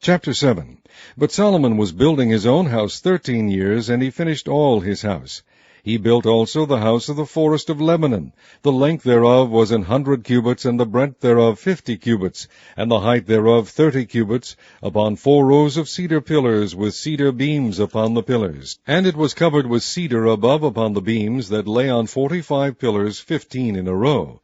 Chapter 7. But Solomon was building his own house 13 years, and he finished all his house. He built also the house of the forest of Lebanon. The length thereof was 100 cubits, and the breadth thereof 50 cubits, and the height thereof 30 cubits, upon 4 rows of cedar pillars, with cedar beams upon the pillars. And it was covered with cedar above upon the beams, that lay on 45 pillars, 15 in a row.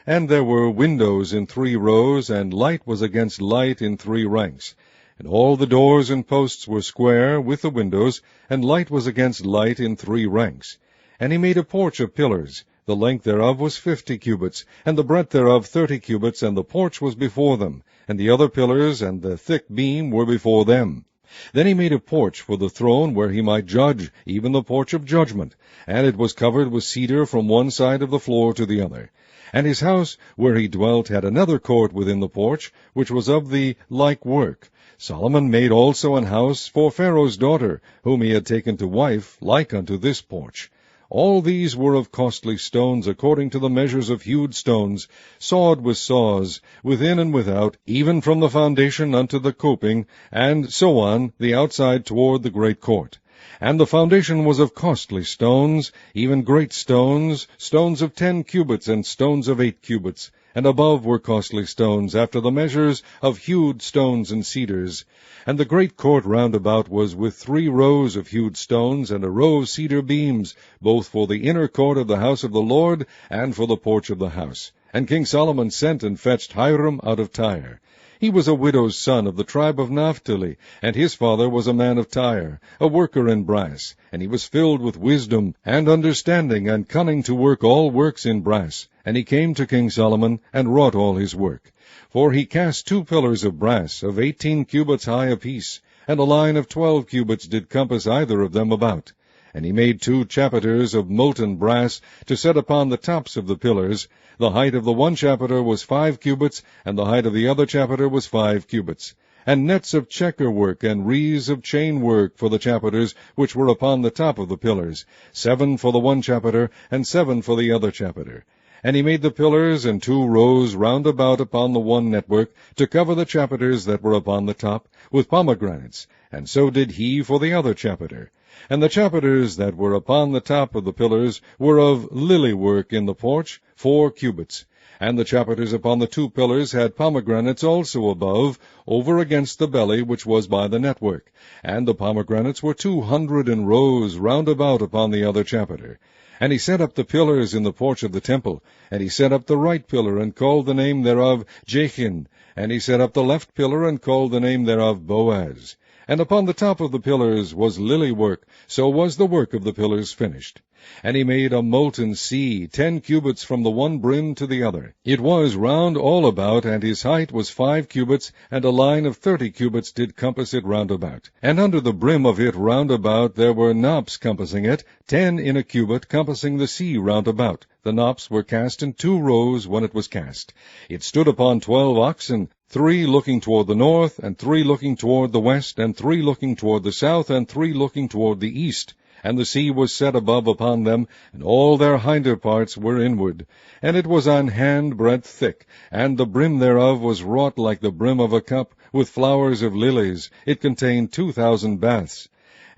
And there were windows in 3 rows, and light was against light in 3 ranks. And all the doors and posts were square, with the windows, and light was against light in 3 ranks. And he made a porch of pillars. The length thereof was 50 cubits, and the breadth thereof 30 cubits, and the porch was before them, and the other pillars and the thick beam were before them. Then he made a porch for the throne where he might judge, even the porch of judgment, and it was covered with cedar from one side of the floor to the other. And his house where he dwelt had another court within the porch, which was of the like work. Solomon made also an house for Pharaoh's daughter, whom he had taken to wife, like unto this porch. All these were of costly stones, according to the measures of hewed stones, sawed with saws, within and without, even from the foundation unto the coping, and so on the outside toward the great court. And the foundation was of costly stones, even great stones, stones of 10 cubits, and stones of 8 cubits. And above were costly stones, after the measures of hewed stones and cedars. And the great court round about was with 3 rows of hewed stones, and a row of cedar beams, both for the inner court of the house of the Lord, and for the porch of the house. And King Solomon sent and fetched Hiram out of Tyre. He was a widow's son of the tribe of Naphtali, and his father was a man of Tyre, a worker in brass, and he was filled with wisdom and understanding, and cunning to work all works in brass. And he came to King Solomon, and wrought all his work. For he cast 2 pillars of brass, of 18 cubits high apiece, and a line of 12 cubits did compass either of them about. And he made 2 chapiters of molten brass, to set upon the tops of the pillars. The height of the one chapiter was 5 cubits, and the height of the other chapiter was 5 cubits. And nets of checker work, and wreaths of chain work for the chapiters, which were upon the top of the pillars, 7 for the one chapiter, and 7 for the other chapiter. And he made the pillars in 2 rows round about upon the one network, to cover the chapiters that were upon the top, with pomegranates, and so did he for the other chapiter. And the chapiters that were upon the top of the pillars were of lily work in the porch, 4 cubits. And the chapiters upon the 2 pillars had pomegranates also above, over against the belly which was by the network. And the pomegranates were 200 in rows round about upon the other chapiter. And he set up the pillars in the porch of the temple. And he set up the right pillar, and called the name thereof Jachin. And he set up the left pillar, and called the name thereof Boaz. And upon the top of the pillars was lily work, so was the work of the pillars finished. And he made a molten sea, 10 cubits from the one brim to the other. It was round all about, and his height was 5 cubits, and a line of 30 cubits did compass it round about. And under the brim of it round about there were knops compassing it, 10 in a cubit, compassing the sea round about. The knops were cast in 2 rows when it was cast. It stood upon 12 oxen, 3 looking toward the north, and 3 looking toward the west, and 3 looking toward the south, and 3 looking toward the east. And the sea was set above upon them, and all their hinder parts were inward. And it was an handbreadth thick, and the brim thereof was wrought like the brim of a cup, with flowers of lilies. It contained 2,000 baths.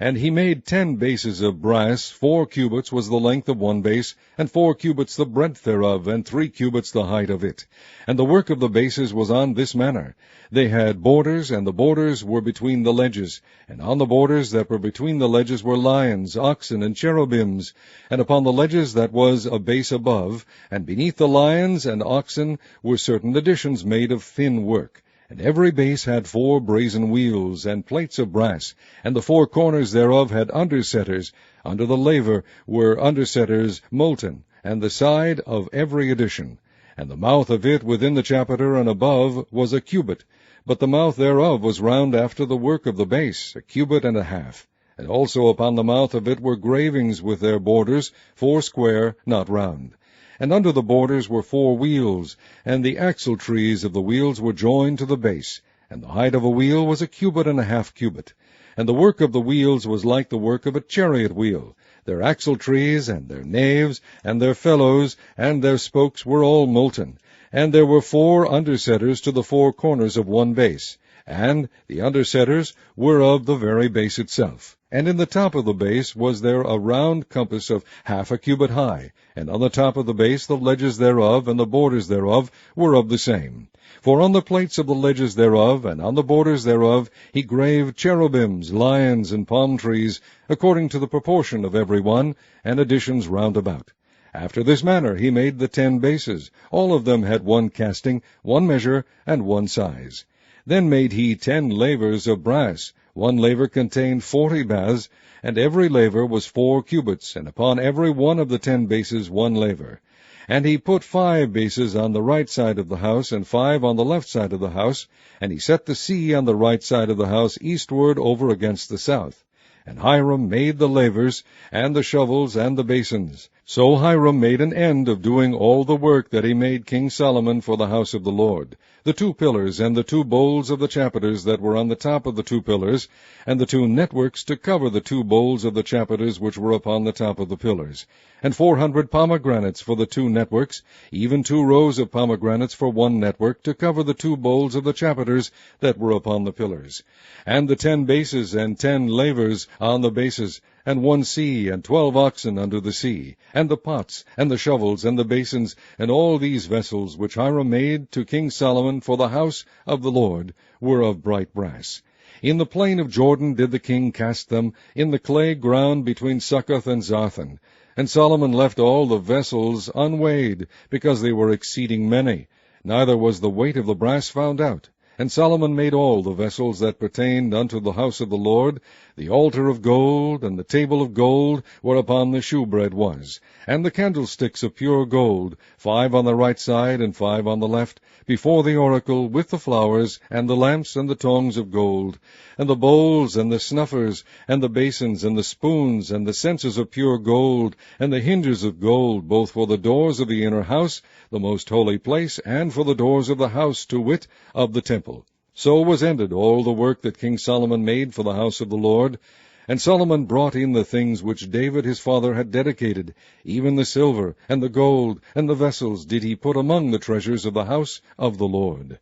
And he made 10 bases of brass, 4 cubits was the length of one base, and 4 cubits the breadth thereof, and 3 cubits the height of it. And the work of the bases was on this manner. They had borders, and the borders were between the ledges. And on the borders that were between the ledges were lions, oxen, and cherubims. And upon the ledges that was a base above, and beneath the lions and oxen, were certain additions made of thin work. And every base had 4 brazen wheels, and plates of brass, and the 4 corners thereof had undersetters. Under the laver were undersetters molten, and the side of every addition. And the mouth of it within the chapiter and above was a cubit, but the mouth thereof was round after the work of the base, a cubit and a half. And also upon the mouth of it were gravings with their borders, 4 square, not round. And under the borders were 4 wheels, and the axletrees of the wheels were joined to the base. And the height of a wheel was a cubit and a half cubit. And the work of the wheels was like the work of a chariot wheel. Their axletrees, and their naves, and their felloes, and their spokes were all molten. And there were 4 undersetters to the 4 corners of one base. And the undersetters were of the very base itself. And in the top of the base was there a round compass of 1/2 cubit high, and on the top of the base the ledges thereof and the borders thereof were of the same. For on the plates of the ledges thereof and on the borders thereof he graved cherubims, lions, and palm trees, according to the proportion of every one, and additions round about. After this manner he made the 10 bases. All of them had one casting, one measure, and one size. Then made he 10 lavers of brass. One laver contained 40 baths, and every laver was 4 cubits, and upon every one of the 10 bases 1 laver. And he put 5 bases on the right side of the house, and 5 on the left side of the house, and he set the sea on the right side of the house eastward over against the south. And Hiram made the lavers, and the shovels, and the basins. So Hiram made an end of doing all the work that he made King Solomon for the house of the Lord, the 2 pillars, and the 2 bowls of the chapiters that were on the top of the 2 pillars, and the 2 networks to cover the 2 bowls of the chapiters which were upon the top of the pillars, and 400 pomegranates for the 2 networks, even 2 rows of pomegranates for 1 network to cover the 2 bowls of the chapiters that were upon the pillars, and the 10 bases and 10 lavers on the bases, and 1 sea, and 12 oxen under the sea, and the pots, and the shovels, and the basins, and all these vessels which Hiram made to King Solomon for the house of the Lord were of bright brass. In the plain of Jordan did the king cast them, in the clay ground between Succoth and Zarthan. And Solomon left all the vessels unweighed, because they were exceeding many, neither was the weight of the brass found out. And Solomon made all the vessels that pertained unto the house of the Lord, the altar of gold, and the table of gold, whereupon the shewbread was, and the candlesticks of pure gold, 5 on the right side, and 5 on the left, before the oracle, with the flowers, and the lamps, and the tongs of gold, and the bowls, and the snuffers, and the basins, and the spoons, and the censers of pure gold, and the hinges of gold, both for the doors of the inner house, the most holy place, and for the doors of the house, to wit, of the temple. So was ended all the work that King Solomon made for the house of the Lord. And Solomon brought in the things which David his father had dedicated, even the silver, and the gold, and the vessels did he put among the treasures of the house of the Lord.